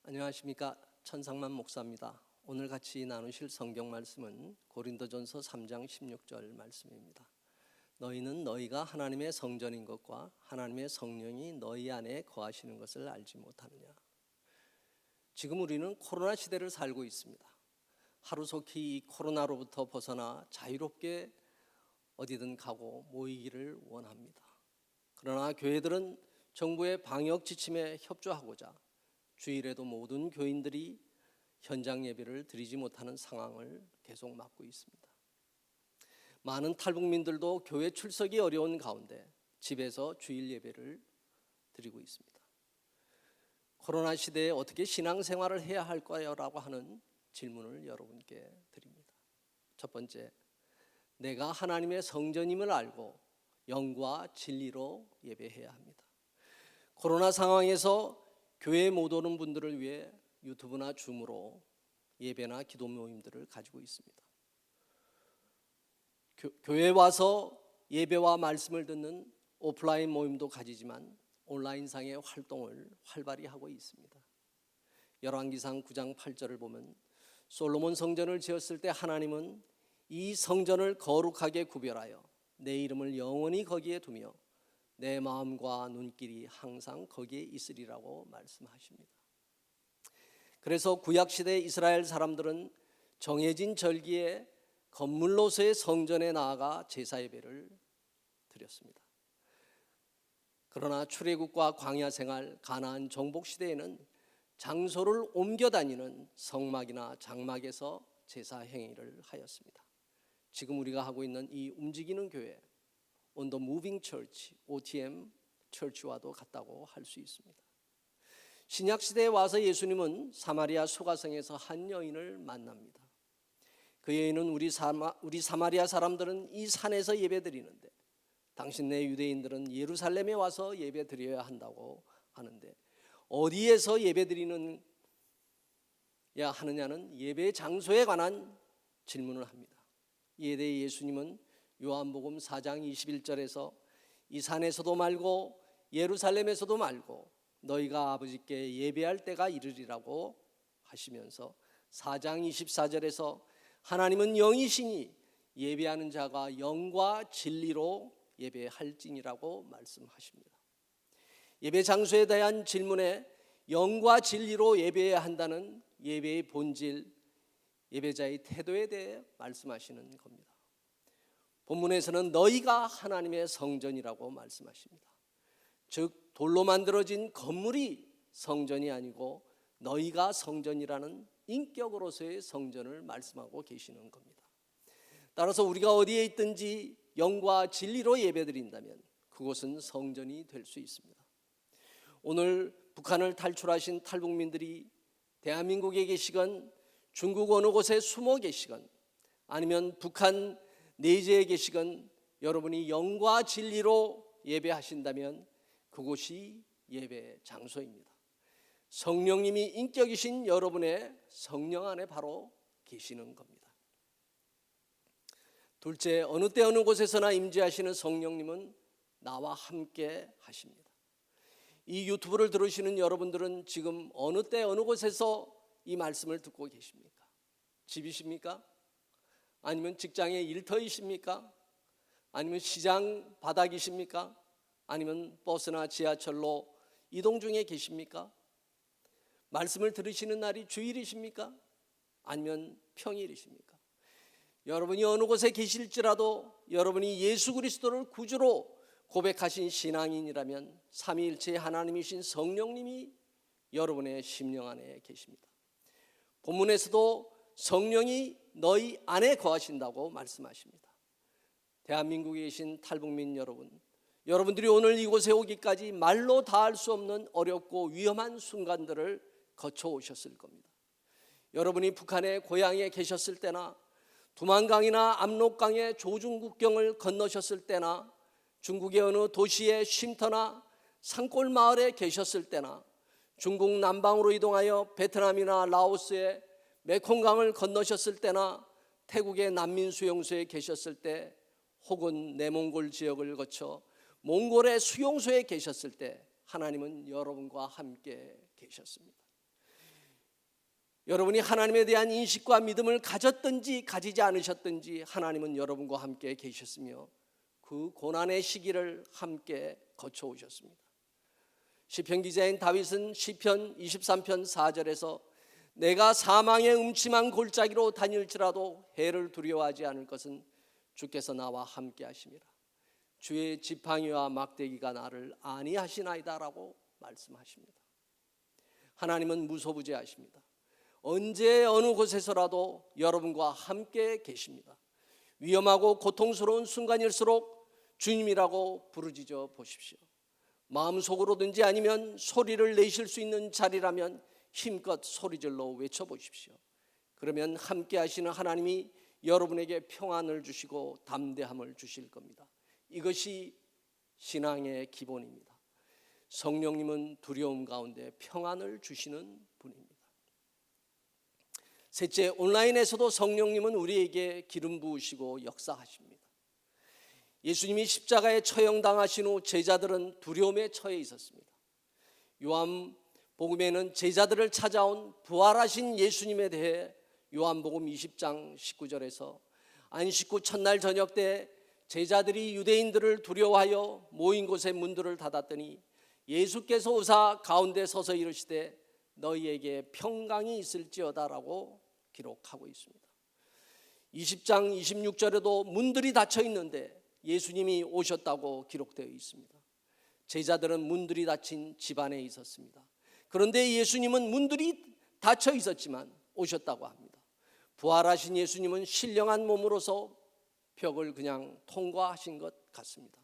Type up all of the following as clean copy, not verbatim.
안녕하십니까. 천상만 목사입니다. 오늘 같이 나누실 성경 말씀은 고린도전서 3장 16절 말씀입니다. 너희는 너희가 하나님의 성전인 것과 하나님의 성령이 너희 안에 거하시는 것을 알지 못하느냐. 지금 우리는 코로나 시대를 살고 있습니다. 하루속히 이 코로나로부터 벗어나 자유롭게 어디든 가고 모이기를 원합니다. 그러나 교회들은 정부의 방역 지침에 협조하고자 주일에도 모든 교인들이 현장 예배를 드리지 못하는 상황을 계속 맞고 있습니다. 많은 탈북민들도 교회 출석이 어려운 가운데 집에서 주일 예배를 드리고 있습니다. 코로나 시대에 어떻게 신앙생활을 해야 할까요? 라고 하는 질문을 여러분께 드립니다. 첫 번째, 내가 하나님의 성전임을 알고 영과 진리로 예배해야 합니다. 코로나 상황에서 교회에 못 오는 분들을 위해 유튜브나 줌으로 예배나 기도 모임들을 가지고 있습니다. 교회에 와서 예배와 말씀을 듣는 오프라인 모임도 가지지만 온라인상의 활동을 활발히 하고 있습니다. 열왕기상 9장 8절을 보면 솔로몬 성전을 지었을 때 하나님은 이 성전을 거룩하게 구별하여 내 이름을 영원히 거기에 두며 내 마음과 눈길이 항상 거기에 있으리라고 말씀하십니다. 그래서 구약시대 이스라엘 사람들은 정해진 절기에 건물로서의 성전에 나아가 제사 예배를 드렸습니다. 그러나 출애굽과 광야 생활, 가나안 정복 시대에는 장소를 옮겨 다니는 성막이나 장막에서 제사 행위를 하였습니다. 지금 우리가 하고 있는 이 움직이는 교회, On the Moving Church, OTM 처치와도 같다고 할 수 있습니다. 신약 시대에 와서 예수님은 사마리아 수가성에서 한 여인을 만납니다. 그 여인은 우리 사마리아 사람들은 이 산에서 예배드리는데 당신네 유대인들은 예루살렘에 와서 예배드려야 한다고 하는데 어디에서 예배드리느냐 하느냐는 예배 장소에 관한 질문을 합니다. 이에 대해 예수님은 요한복음 4장 21절에서 이 산에서도 말고 예루살렘에서도 말고 너희가 아버지께 예배할 때가 이르리라고 하시면서 4장 24절에서 하나님은 영이시니 예배하는 자가 영과 진리로 예배할지니라고 말씀하십니다. 예배 장소에 대한 질문에 영과 진리로 예배해야 한다는 예배의 본질, 예배자의 태도에 대해 말씀하시는 겁니다. 본문에서는 너희가 하나님의 성전이라고 말씀하십니다. 즉 돌로 만들어진 건물이 성전이 아니고 너희가 성전이라는 인격으로서의 성전을 말씀하고 계시는 겁니다. 따라서 우리가 어디에 있든지 영과 진리로 예배드린다면 그곳은 성전이 될 수 있습니다. 오늘 북한을 탈출하신 탈북민들이 대한민국에 계시건 중국 어느 곳에 숨어 계시건 아니면 북한 내지에 계시건 여러분이 영과 진리로 예배하신다면 그곳이 예배 장소입니다. 성령님이 인격이신 여러분의 성령 안에 바로 계시는 겁니다. 둘째, 어느 때 어느 곳에서나 임재하시는 성령님은 나와 함께 하십니다. 이 유튜브를 들으시는 여러분들은 지금 어느 때 어느 곳에서 이 말씀을 듣고 계십니까? 집이십니까? 아니면 직장의 일터이십니까? 아니면 시장 바닥이십니까? 아니면 버스나 지하철로 이동 중에 계십니까? 말씀을 들으시는 날이 주일이십니까? 아니면 평일이십니까? 여러분이 어느 곳에 계실지라도 여러분이 예수 그리스도를 구주로 고백하신 신앙인이라면 삼위일체의 하나님이신 성령님이 여러분의 심령 안에 계십니다. 본문에서도 성령이 너희 안에 거하신다고 말씀하십니다. 대한민국에 계신 탈북민 여러분, 여러분들이 오늘 이곳에 오기까지 말로 다할 수 없는 어렵고 위험한 순간들을 거쳐오셨을 겁니다. 여러분이 북한의 고향에 계셨을 때나 두만강이나 압록강의 조중국경을 건너셨을 때나 중국의 어느 도시의 쉼터나 산골 마을에 계셨을 때나 중국 남방으로 이동하여 베트남이나 라오스의 메콩강을 건너셨을 때나 태국의 난민 수용소에 계셨을 때 혹은 내몽골 지역을 거쳐 몽골의 수용소에 계셨을 때 하나님은 여러분과 함께 계셨습니다. 여러분이 하나님에 대한 인식과 믿음을 가졌든지 가지지 않으셨든지 하나님은 여러분과 함께 계셨으며 그 고난의 시기를 함께 거쳐오셨습니다. 시편 기자인 다윗은 시편 23편 4절에서 내가 사망의 음침한 골짜기로 다닐지라도 해를 두려워하지 않을 것은 주께서 나와 함께 하심이라. 주의 지팡이와 막대기가 나를 안위하시나이다 라고 말씀하십니다. 하나님은 무소부재하십니다. 언제 어느 곳에서라도 여러분과 함께 계십니다. 위험하고 고통스러운 순간일수록 주님이라고 부르짖어 보십시오. 마음속으로든지 아니면 소리를 내실 수 있는 자리라면 힘껏 소리질러 외쳐보십시오. 그러면 함께 하시는 하나님이 여러분에게 평안을 주시고 담대함을 주실 겁니다. 이것이 신앙의 기본입니다. 성령님은 두려움 가운데 평안을 주시는 분입니다. 셋째, 온라인에서도 성령님은 우리에게 기름 부으시고 역사하십니다. 예수님이 십자가에 처형당하신 후 제자들은 두려움에 처해 있었습니다. 요한복음에는 제자들을 찾아온 부활하신 예수님에 대해 요한복음 20장 19절에서 안식 후 첫날 저녁 때 제자들이 유대인들을 두려워하여 모인 곳의 문들을 닫았더니 예수께서 오사 가운데 서서 이르시되 너희에게 평강이 있을지어다라고 기록하고 있습니다. 20장 26절에도 문들이 닫혀 있는데 예수님이 오셨다고 기록되어 있습니다. 제자들은 문들이 닫힌 집 안에 있었습니다. 그런데 예수님은 문들이 닫혀 있었지만 오셨다고 합니다. 부활하신 예수님은 신령한 몸으로서 벽을 그냥 통과하신 것 같습니다.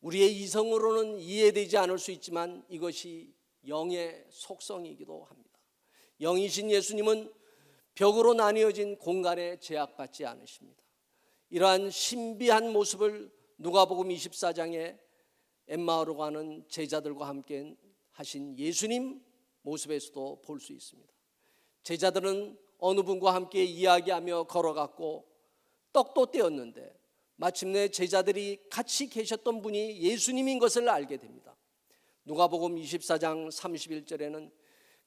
우리의 이성으로는 이해되지 않을 수 있지만 이것이 영의 속성이기도 합니다. 영이신 예수님은 벽으로 나뉘어진 공간에 제약받지 않으십니다. 이러한 신비한 모습을 누가복음 24장에 엠마오로 가는 제자들과 함께 하신 예수님 모습에서도 볼 수 있습니다. 제자들은 어느 분과 함께 이야기하며 걸어갔고 떡도 떼었는데 마침내 제자들이 같이 계셨던 분이 예수님인 것을 알게 됩니다. 누가복음 24장 31절에는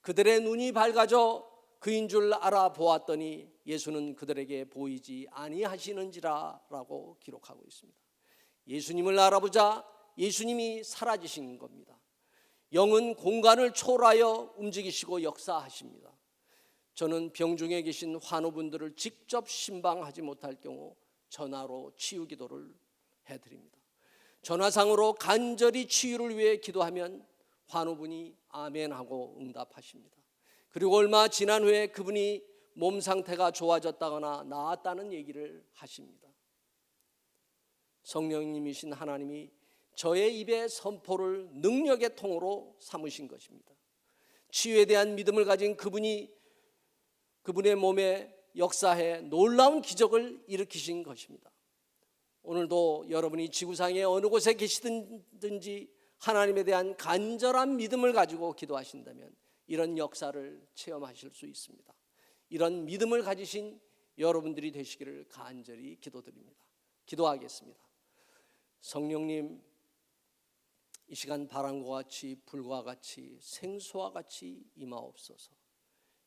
그들의 눈이 밝아져 그인 줄 알아보았더니 예수는 그들에게 보이지 아니하시는지라 라고 기록하고 있습니다. 예수님을 알아보자 예수님이 사라지신 겁니다. 영은 공간을 초월하여 움직이시고 역사하십니다. 저는 병중에 계신 환우분들을 직접 신방하지 못할 경우 전화로 치유 기도를 해드립니다. 전화상으로 간절히 치유를 위해 기도하면 환우분이 아멘하고 응답하십니다. 그리고 얼마 지난 후에 그분이 몸 상태가 좋아졌다거나 나았다는 얘기를 하십니다. 성령님이신 하나님이 저의 입의 선포를 능력의 통으로 삼으신 것입니다. 치유에 대한 믿음을 가진 그분이 그분의 몸에 역사해 놀라운 기적을 일으키신 것입니다. 오늘도 여러분이 지구상의 어느 곳에 계시든지 하나님에 대한 간절한 믿음을 가지고 기도하신다면 이런 역사를 체험하실 수 있습니다. 이런 믿음을 가지신 여러분들이 되시기를 간절히 기도드립니다. 기도하겠습니다. 성령님, 이 시간 바람과 같이 불과 같이 생수와 같이 임하옵소서.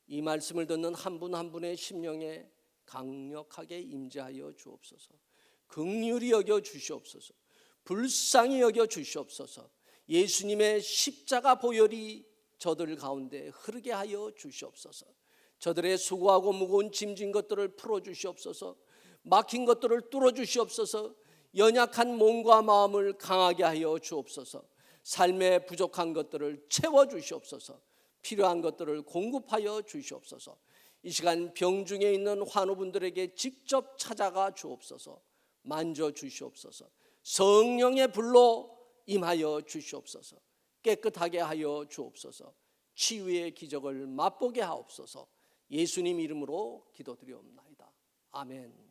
이 말씀을 듣는 한 분 한 분의 심령에 강력하게 임재하여 주옵소서. 긍휼히 여겨 주시옵소서. 불쌍히 여겨 주시옵소서. 예수님의 십자가 보혈이 저들 가운데 흐르게 하여 주시옵소서. 저들의 수고하고 무거운 짐진 것들을 풀어주시옵소서. 막힌 것들을 뚫어주시옵소서. 연약한 몸과 마음을 강하게 하여 주옵소서. 삶의 부족한 것들을 채워주시옵소서. 필요한 것들을 공급하여 주시옵소서. 이 시간 병중에 있는 환우분들에게 직접 찾아가 주옵소서. 만져주시옵소서. 성령의 불로 임하여 주시옵소서. 깨끗하게 하여 주옵소서. 치유의 기적을 맛보게 하옵소서. 예수님 이름으로 기도드리옵나이다. 아멘.